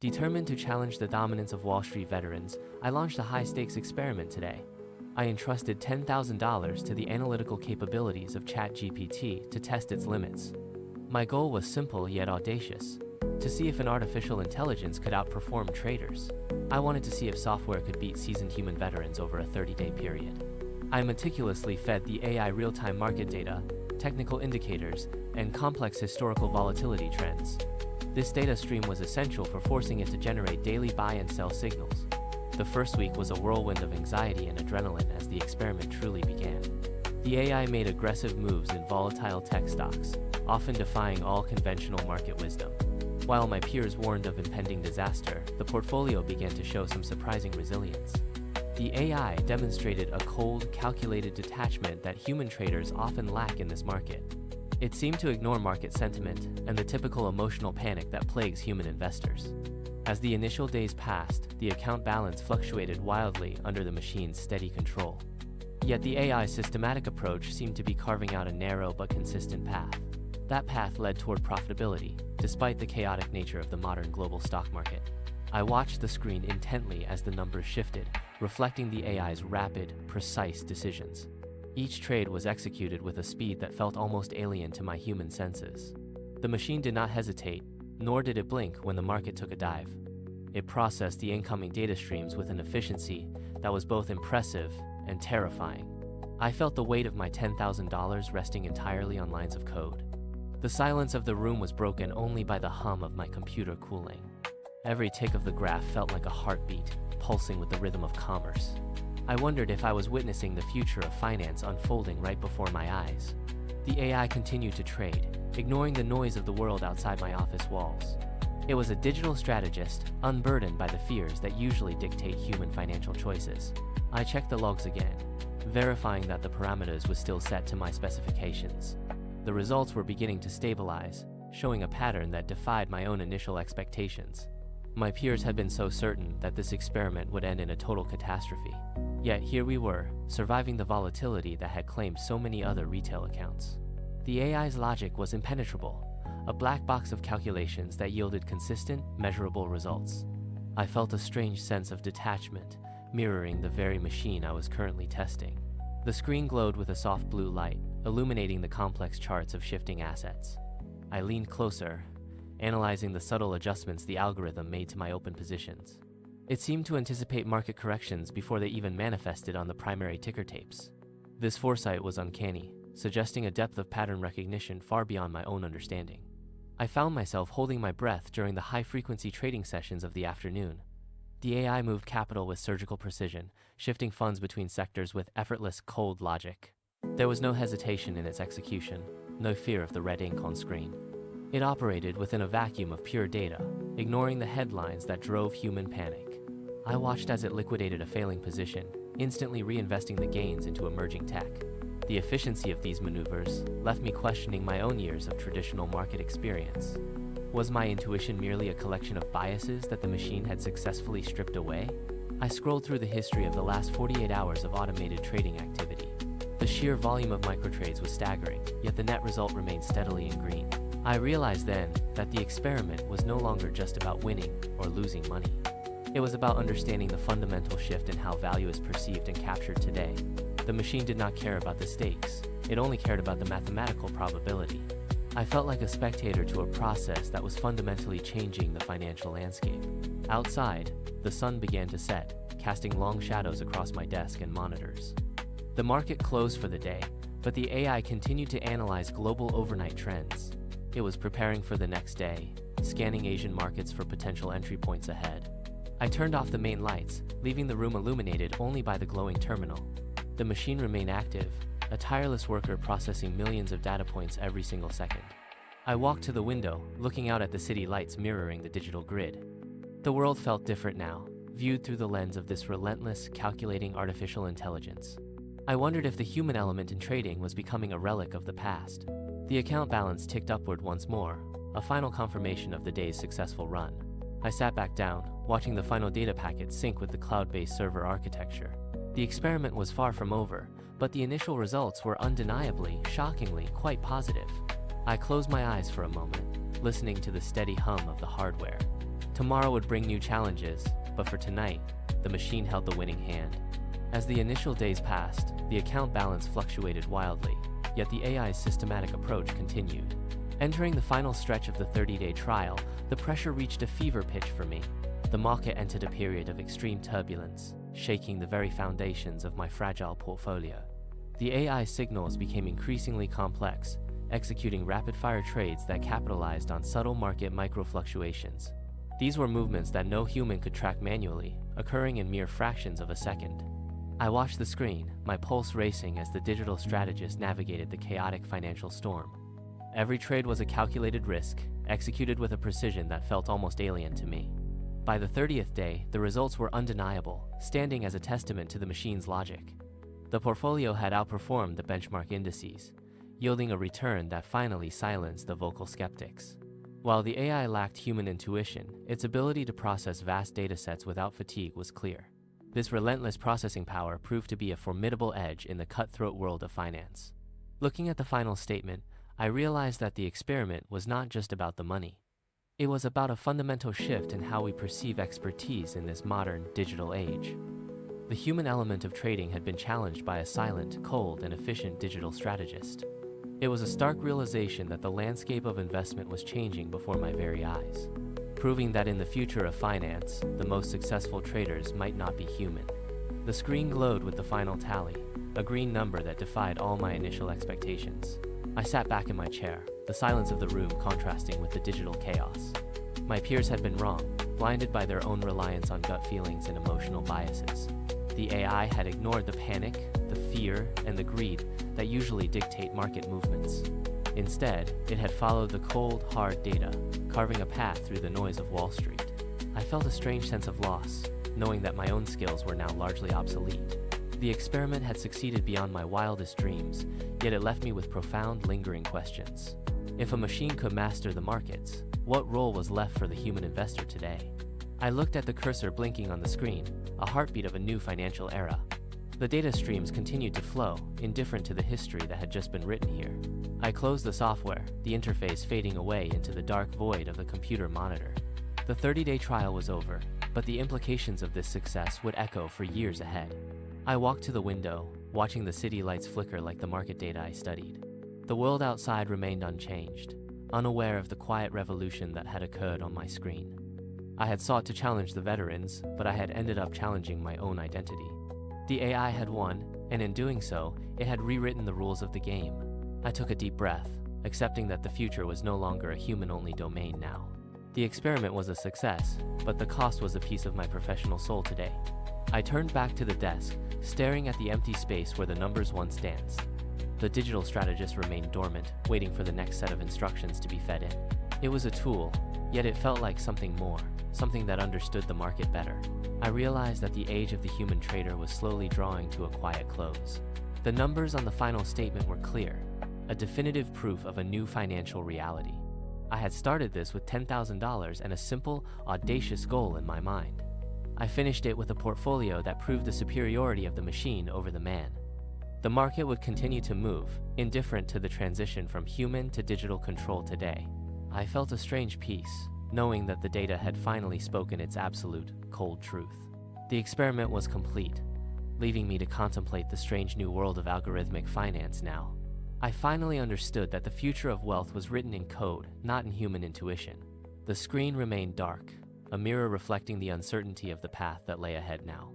Determined to challenge the dominance of Wall Street veterans, I launched a high-stakes experiment today. I entrusted $10,000 to the analytical capabilities of ChatGPT to test its limits. My goal was simple yet audacious: to see if an artificial intelligence could outperform traders. I wanted to see if software could beat seasoned human veterans over a 30-day period. I meticulously fed the AI real-time market data, technical indicators, and complex historical volatility trends. This data stream was essential for forcing it to generate daily buy and sell signals. The first week was a whirlwind of anxiety and adrenaline as the experiment truly began. The AI made aggressive moves in volatile tech stocks, often defying all conventional market wisdom. While my peers warned of impending disaster, the portfolio began to show some surprising resilience. The AI demonstrated a cold, calculated detachment that human traders often lack in this market. It seemed to ignore market sentiment and the typical emotional panic that plagues human investors. As the initial days passed, the account balance fluctuated wildly under the machine's steady control. Yet the AI's systematic approach seemed to be carving out a narrow but consistent path. That path led toward profitability, despite the chaotic nature of the modern global stock market. I watched the screen intently as the numbers shifted, reflecting the AI's rapid, precise decisions. Each trade was executed with a speed that felt almost alien to my human senses. The machine did not hesitate, nor did it blink when the market took a dive. It processed the incoming data streams with an efficiency that was both impressive and terrifying. I felt the weight of my $10,000 resting entirely on lines of code. The silence of the room was broken only by the hum of my computer cooling. Every tick of the graph felt like a heartbeat, pulsing with the rhythm of commerce. I wondered if I was witnessing the future of finance unfolding right before my eyes. The AI continued to trade, ignoring the noise of the world outside my office walls. It was a digital strategist, unburdened by the fears that usually dictate human financial choices. I checked the logs again, verifying that the parameters were still set to my specifications. The results were beginning to stabilize, showing a pattern that defied my own initial expectations. My peers had been so certain that this experiment would end in a total catastrophe. Yet here we were, surviving the volatility that had claimed so many other retail accounts. The AI's logic was impenetrable, a black box of calculations that yielded consistent, measurable results. I felt a strange sense of detachment, mirroring the very machine I was currently testing. The screen glowed with a soft blue light, illuminating the complex charts of shifting assets. I leaned closer, analyzing the subtle adjustments the algorithm made to my open positions. It seemed to anticipate market corrections before they even manifested on the primary ticker tapes. This foresight was uncanny, suggesting a depth of pattern recognition far beyond my own understanding. I found myself holding my breath during the high-frequency trading sessions of the afternoon. The AI moved capital with surgical precision, shifting funds between sectors with effortless, cold logic. There was no hesitation in its execution, no fear of the red ink on screen. It operated within a vacuum of pure data, ignoring the headlines that drove human panic. I watched as it liquidated a failing position, instantly reinvesting the gains into emerging tech. The efficiency of these maneuvers left me questioning my own years of traditional market experience. Was my intuition merely a collection of biases that the machine had successfully stripped away? I scrolled through the history of the last 48 hours of automated trading activity. The sheer volume of microtrades was staggering, yet the net result remained steadily in green. I realized then that the experiment was no longer just about winning or losing money. It was about understanding the fundamental shift in how value is perceived and captured today. The machine did not care about the stakes. It only cared about the mathematical probability. I felt like a spectator to a process that was fundamentally changing the financial landscape. Outside, the sun began to set, casting long shadows across my desk and monitors. The market closed for the day, but the AI continued to analyze global overnight trends. It was preparing for the next day, scanning Asian markets for potential entry points ahead. I turned off the main lights, leaving the room illuminated only by the glowing terminal. The machine remained active, a tireless worker processing millions of data points every single second. I walked to the window, looking out at the city lights mirroring the digital grid. The world felt different now, viewed through the lens of this relentless, calculating artificial intelligence. I wondered if the human element in trading was becoming a relic of the past. The account balance ticked upward once more, a final confirmation of the day's successful run. I sat back down, watching the final data packet sync with the cloud-based server architecture. The experiment was far from over, but the initial results were undeniably, shockingly, quite positive. I closed my eyes for a moment, listening to the steady hum of the hardware. Tomorrow would bring new challenges, but for tonight, the machine held the winning hand. As the initial days passed, the account balance fluctuated wildly, yet the AI's systematic approach continued. Entering the final stretch of the 30-day trial, the pressure reached a fever pitch for me. The market entered a period of extreme turbulence, shaking the very foundations of my fragile portfolio. The AI signals became increasingly complex, executing rapid-fire trades that capitalized on subtle market micro-fluctuations. These were movements that no human could track manually, occurring in mere fractions of a second. I watched the screen, my pulse racing as the digital strategist navigated the chaotic financial storm. Every trade was a calculated risk, executed with a precision that felt almost alien to me. By the 30th day, the results were undeniable, standing as a testament to the machine's logic. The portfolio had outperformed the benchmark indices, yielding a return that finally silenced the vocal skeptics. While the AI lacked human intuition, its ability to process vast datasets without fatigue was clear. This relentless processing power proved to be a formidable edge in the cutthroat world of finance. Looking at the final statement, I realized that the experiment was not just about the money. It was about a fundamental shift in how we perceive expertise in this modern, digital age. The human element of trading had been challenged by a silent, cold, and efficient digital strategist. It was a stark realization that the landscape of investment was changing before my very eyes, proving that in the future of finance, the most successful traders might not be human. The screen glowed with the final tally, a green number that defied all my initial expectations. I sat back in my chair, the silence of the room contrasting with the digital chaos. My peers had been wrong, blinded by their own reliance on gut feelings and emotional biases. The AI had ignored the panic, the fear, and the greed that usually dictate market movements. Instead, it had followed the cold, hard data, carving a path through the noise of Wall Street. I felt a strange sense of loss, knowing that my own skills were now largely obsolete. The experiment had succeeded beyond my wildest dreams, yet it left me with profound, lingering questions. If a machine could master the markets, what role was left for the human investor today? I looked at the cursor blinking on the screen, a heartbeat of a new financial era. The data streams continued to flow, indifferent to the history that had just been written here. I closed the software, the interface fading away into the dark void of the computer monitor. The 30-day trial was over, but the implications of this success would echo for years ahead. I walked to the window, watching the city lights flicker like the market data I studied. The world outside remained unchanged, unaware of the quiet revolution that had occurred on my screen. I had sought to challenge the veterans, but I had ended up challenging my own identity. The AI had won, and in doing so, it had rewritten the rules of the game. I took a deep breath, accepting that the future was no longer a human-only domain now. The experiment was a success, but the cost was a piece of my professional soul today. I turned back to the desk, staring at the empty space where the numbers once danced. The digital strategist remained dormant, waiting for the next set of instructions to be fed in. It was a tool, yet it felt like something more, something that understood the market better. I realized that the age of the human trader was slowly drawing to a quiet close. The numbers on the final statement were clear, a definitive proof of a new financial reality. I had started this with $10,000 and a simple, audacious goal in my mind. I finished it with a portfolio that proved the superiority of the machine over the man. The market would continue to move, indifferent to the transition from human to digital control today. I felt a strange peace, knowing that the data had finally spoken its absolute, cold truth. The experiment was complete, leaving me to contemplate the strange new world of algorithmic finance now. I finally understood that the future of wealth was written in code, not in human intuition. The screen remained dark, a mirror reflecting the uncertainty of the path that lay ahead now.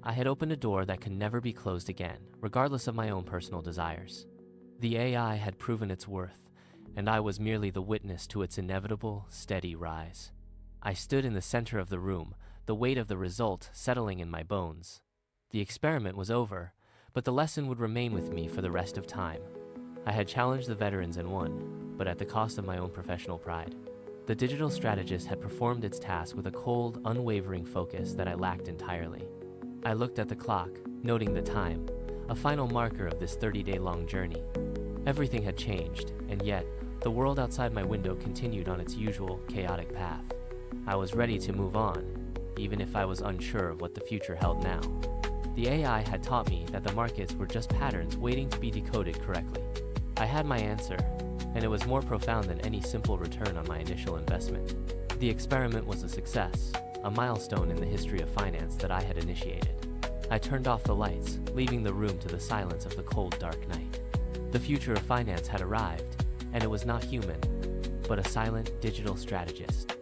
I had opened a door that could never be closed again, regardless of my own personal desires. The AI had proven its worth, and I was merely the witness to its inevitable, steady rise. I stood in the center of the room, the weight of the result settling in my bones. The experiment was over, but the lesson would remain with me for the rest of time. I had challenged the veterans and won, but at the cost of my own professional pride. The digital strategist had performed its task with a cold, unwavering focus that I lacked entirely. I looked at the clock, noting the time, a final marker of this 30-day-long journey. Everything had changed, and yet, the world outside my window continued on its usual, chaotic path. I was ready to move on, even if I was unsure of what the future held now. The AI had taught me that the markets were just patterns waiting to be decoded correctly. I had my answer, and it was more profound than any simple return on my initial investment. The experiment was a success, a milestone in the history of finance that I had initiated. I turned off the lights, leaving the room to the silence of the cold, dark night. The future of finance had arrived, and it was not human, but a silent digital strategist.